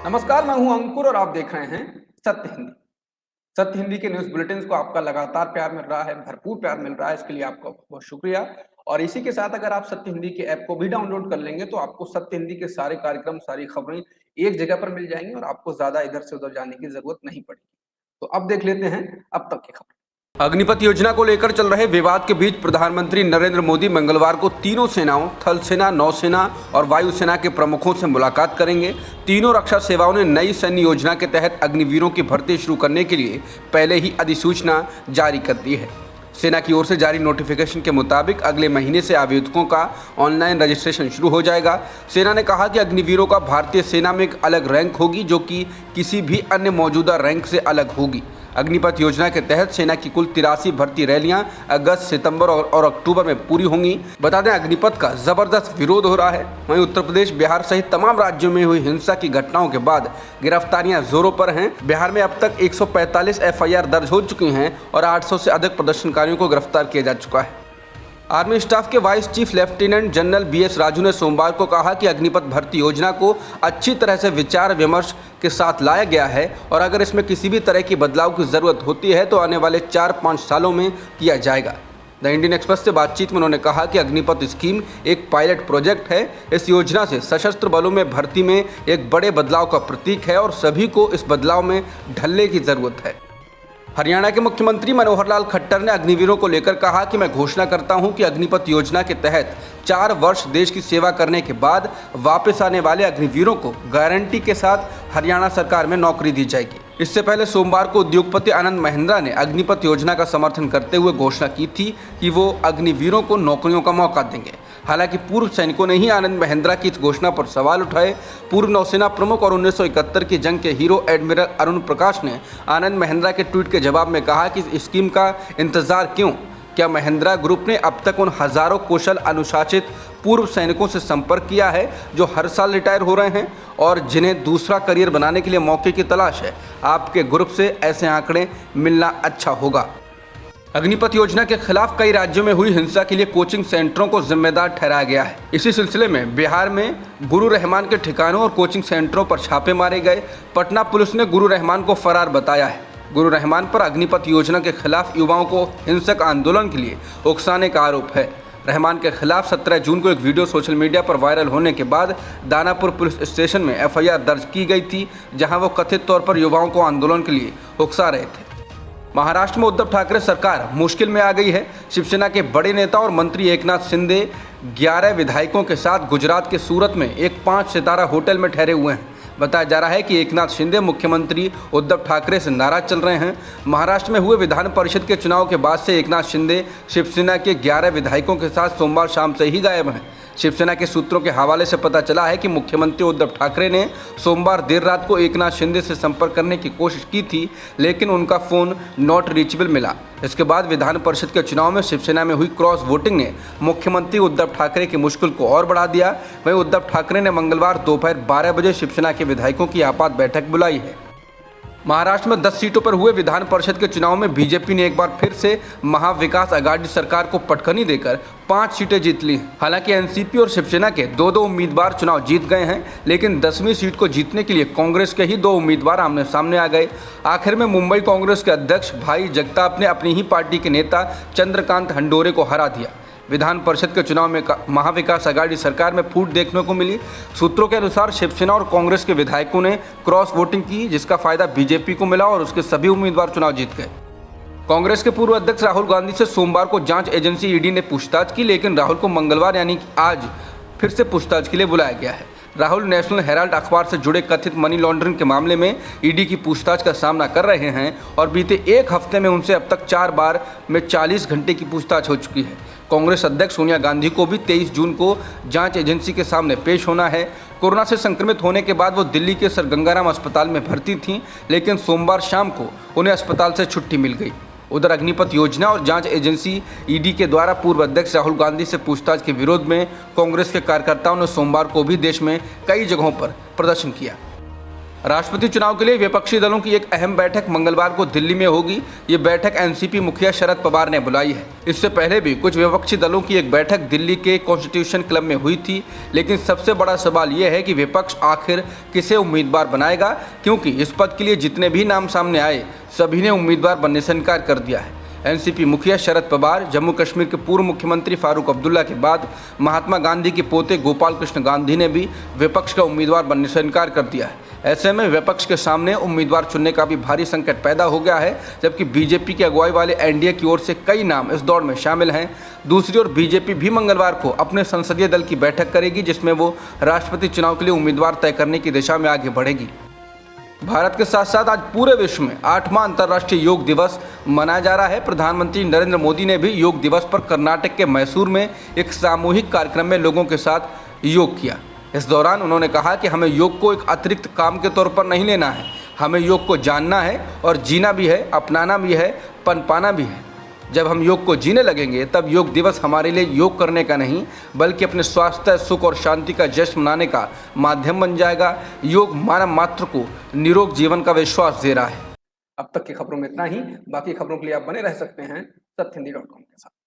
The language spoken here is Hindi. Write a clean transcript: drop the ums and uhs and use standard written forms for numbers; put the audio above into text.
नमस्कार, मैं हूं अंकुर और आप देख रहे हैं सत्य हिंदी। सत्य हिंदी के न्यूज़ बुलेटिन्स को आपका लगातार प्यार मिल रहा है, भरपूर प्यार मिल रहा है, इसके लिए आपका बहुत शुक्रिया। और इसी के साथ अगर आप सत्य हिंदी के ऐप को भी डाउनलोड कर लेंगे तो आपको सत्य हिंदी के सारे कार्यक्रम, सारी खबरें एक जगह पर मिल जाएंगी और आपको ज़्यादा इधर से उधर जाने की ज़रूरत नहीं पड़ेगी। तो अब देख लेते हैं अब तक की खबरें। अग्निपथ योजना को लेकर चल रहे विवाद के बीच प्रधानमंत्री नरेंद्र मोदी मंगलवार को तीनों सेनाओं, थल सेना, नौसेना और वायुसेना के प्रमुखों से मुलाकात करेंगे। तीनों रक्षा सेवाओं ने नई सैन्य योजना के तहत अग्निवीरों की भर्ती शुरू करने के लिए पहले ही अधिसूचना जारी कर दी है। सेना की ओर से जारी नोटिफिकेशन के मुताबिक अगले महीने से आवेदकों का ऑनलाइन रजिस्ट्रेशन शुरू हो जाएगा। सेना ने कहा कि अग्निवीरों का भारतीय सेना में एक अलग रैंक होगी जो कि किसी भी अन्य मौजूदा रैंक से अलग होगी। अग्निपथ योजना के तहत सेना की कुल 83 भर्ती रैलियां अगस्त, सितंबर और अक्टूबर में पूरी होंगी। बता दें, अग्निपथ का जबरदस्त विरोध हो रहा है। वहीं उत्तर प्रदेश, बिहार सहित तमाम राज्यों में हुई हिंसा की घटनाओं के बाद गिरफ्तारियां जोरों पर हैं। बिहार में अब तक 145 एफआईआर दर्ज हो चुकी हैं और 800 से अधिक प्रदर्शनकारियों को गिरफ्तार किया जा चुका है। आर्मी स्टाफ के vice chief lieutenant general BS Raju ने सोमवार को कहा कि अग्निपथ भर्ती योजना को अच्छी तरह से विचार विमर्श के साथ लाया गया है और अगर इसमें किसी भी तरह की बदलाव की ज़रूरत होती है तो आने वाले 4-5 सालों में किया जाएगा। द इंडियन एक्सप्रेस से बातचीत में उन्होंने कहा कि अग्निपथ स्कीम एक पायलट प्रोजेक्ट है। इस योजना से सशस्त्र बलों में भर्ती में एक बड़े बदलाव का प्रतीक है और सभी को इस बदलाव में ढलने की ज़रूरत है। हरियाणा के मुख्यमंत्री मनोहर लाल खट्टर ने अग्निवीरों को लेकर कहा कि मैं घोषणा करता हूं कि अग्निपथ योजना के तहत 4 वर्ष देश की सेवा करने के बाद वापस आने वाले अग्निवीरों को गारंटी के साथ हरियाणा सरकार में नौकरी दी जाएगी। इससे पहले सोमवार को उद्योगपति आनंद महिंद्रा ने अग्निपथ योजना का समर्थन करते हुए घोषणा की थी कि वो अग्निवीरों को नौकरियों का मौका देंगे। हालांकि पूर्व सैनिकों ने ही आनंद महिंद्रा की इस घोषणा पर सवाल उठाए। पूर्व नौसेना प्रमुख और 1971 की जंग के हीरो एडमिरल अरुण प्रकाश ने आनंद महिंद्रा के ट्वीट के जवाब में कहा कि इस स्कीम का इंतजार क्यों? क्या महिंद्रा ग्रुप ने अब तक उन हजारों कुशल अनुशासित पूर्व सैनिकों से संपर्क किया है जो हर साल रिटायर हो रहे हैं और जिन्हें दूसरा करियर बनाने के लिए मौके की तलाश है? आपके ग्रुप से ऐसे आंकड़े मिलना अच्छा होगा। अग्निपथ योजना के खिलाफ कई राज्यों में हुई हिंसा के लिए कोचिंग सेंटरों को जिम्मेदार ठहराया गया है। इसी सिलसिले में बिहार में गुरु रहमान के ठिकानों और कोचिंग सेंटरों पर छापे मारे गए। पटना पुलिस ने गुरु रहमान को फरार बताया है। गुरु रहमान पर अग्निपथ योजना के खिलाफ युवाओं को हिंसक आंदोलन के लिए उकसाने का आरोप है। रहमान के खिलाफ 17 जून को एक वीडियो सोशल मीडिया पर वायरल होने के बाद दानापुर पुलिस स्टेशन में एफआईआर दर्ज की गई थी, जहां वो कथित तौर पर युवाओं को आंदोलन के लिए उकसा रहे थे। महाराष्ट्र में उद्धव ठाकरे सरकार मुश्किल में आ गई है। शिवसेना के बड़े नेता और मंत्री एकनाथ शिंदे 11 विधायकों के साथ गुजरात के सूरत में एक 5 सितारा होटल में ठहरे हुए हैं। बताया जा रहा है कि एकनाथ शिंदे मुख्यमंत्री उद्धव ठाकरे से नाराज चल रहे हैं। महाराष्ट्र में हुए विधान परिषद के चुनाव के बाद से एकनाथ शिंदे शिवसेना के 11 विधायकों के साथ सोमवार शाम से ही गायब हैं। शिवसेना के सूत्रों के हवाले से पता चला है कि मुख्यमंत्री उद्धव ठाकरे ने सोमवार देर रात को एकनाथ शिंदे से संपर्क करने की कोशिश की थी, लेकिन उनका फ़ोन नॉट रीचेबल मिला। इसके बाद विधान परिषद के चुनाव में शिवसेना में हुई क्रॉस वोटिंग ने मुख्यमंत्री उद्धव ठाकरे की मुश्किल को और बढ़ा दिया। वहीं उद्धव ठाकरे ने मंगलवार दोपहर 12 बजे शिवसेना के विधायकों की आपात बैठक बुलाई है। महाराष्ट्र में 10 सीटों पर हुए विधान परिषद के चुनाव में बीजेपी ने एक बार फिर से महाविकास आघाड़ी सरकार को पटखनी देकर 5 सीटें जीत ली। हालांकि एनसीपी और शिवसेना के 2-2 उम्मीदवार चुनाव जीत गए हैं, लेकिन 10वीं सीट को जीतने के लिए कांग्रेस के ही 2 उम्मीदवार आमने सामने आ गए। आखिर में मुंबई कांग्रेस के अध्यक्ष भाई जगताप ने अपनी ही पार्टी के नेता चंद्रकांत हंडोरे को हरा दिया। विधान परिषद के चुनाव में महाविकास आघाड़ी सरकार में फूट देखने को मिली। सूत्रों के अनुसार शिवसेना और कांग्रेस के विधायकों ने क्रॉस वोटिंग की, जिसका फायदा बीजेपी को मिला और उसके सभी उम्मीदवार चुनाव जीत गए। कांग्रेस के पूर्व अध्यक्ष राहुल गांधी से सोमवार को जांच एजेंसी ईडी ने पूछताछ की, लेकिन राहुल को मंगलवार यानी कि आज फिर से पूछताछ के लिए बुलाया गया है। राहुल नेशनल हेराल्ड अखबार से जुड़े कथित मनी लॉन्ड्रिंग के मामले में ईडी की पूछताछ का सामना कर रहे हैं और बीते एक हफ्ते में उनसे अब तक 4 बार में 40 घंटे की पूछताछ हो चुकी है। कांग्रेस अध्यक्ष सोनिया गांधी को भी 23 जून को जांच एजेंसी के सामने पेश होना है। कोरोना से संक्रमित होने के बाद वो दिल्ली के सर गंगाराम अस्पताल में भर्ती थीं, लेकिन सोमवार शाम को उन्हें अस्पताल से छुट्टी मिल गई। उधर अग्निपथ योजना और जांच एजेंसी ईडी के द्वारा पूर्व अध्यक्ष राहुल गांधी से पूछताछ के विरोध में कांग्रेस के कार्यकर्ताओं ने सोमवार को भी देश में कई जगहों पर प्रदर्शन किया। राष्ट्रपति चुनाव के लिए विपक्षी दलों की एक अहम बैठक मंगलवार को दिल्ली में होगी। ये बैठक एनसीपी मुखिया शरद पवार ने बुलाई है। इससे पहले भी कुछ विपक्षी दलों की एक बैठक दिल्ली के कॉन्स्टिट्यूशन क्लब में हुई थी, लेकिन सबसे बड़ा सवाल ये है कि विपक्ष आखिर किसे उम्मीदवार बनाएगा, क्योंकि इस पद के लिए जितने भी नाम सामने आए सभी ने उम्मीदवार बनने से इनकार कर दिया है। एनसीपी मुखिया शरद पवार, जम्मू कश्मीर के पूर्व मुख्यमंत्री फारूक अब्दुल्ला के बाद महात्मा गांधी के पोते गोपाल कृष्ण गांधी ने भी विपक्ष का उम्मीदवार बनने से इनकार कर दिया है। ऐसे में विपक्ष के सामने उम्मीदवार चुनने का भी भारी संकट पैदा हो गया है, जबकि बीजेपी की अगुवाई वाले एनडीए की ओर से कई नाम इस दौड़ में शामिल हैं। दूसरी ओर बीजेपी भी मंगलवार को अपने संसदीय दल की बैठक करेगी, जिसमें वो राष्ट्रपति चुनाव के लिए उम्मीदवार तय करने की दिशा में आगे बढ़ेगी। भारत के साथ साथ आज पूरे विश्व में 8वां अंतर्राष्ट्रीय योग दिवस मनाया जा रहा है। प्रधानमंत्री नरेंद्र मोदी ने भी योग दिवस पर कर्नाटक के मैसूर में एक सामूहिक कार्यक्रम में लोगों के साथ योग किया। इस दौरान उन्होंने कहा कि हमें योग को एक अतिरिक्त काम के तौर पर नहीं लेना है, हमें योग को जानना है और जीना भी है, अपनाना भी है, पनपाना भी है। जब हम योग को जीने लगेंगे तब योग दिवस हमारे लिए योग करने का नहीं, बल्कि अपने स्वास्थ्य, सुख और शांति का जश्न मनाने का माध्यम बन जाएगा। योग मानव मात्र को निरोग जीवन का विश्वास दे रहा है। अब तक की खबरों में इतना ही। बाकी खबरों के लिए आप बने रह सकते हैं सत्यहिंदी.com के साथ।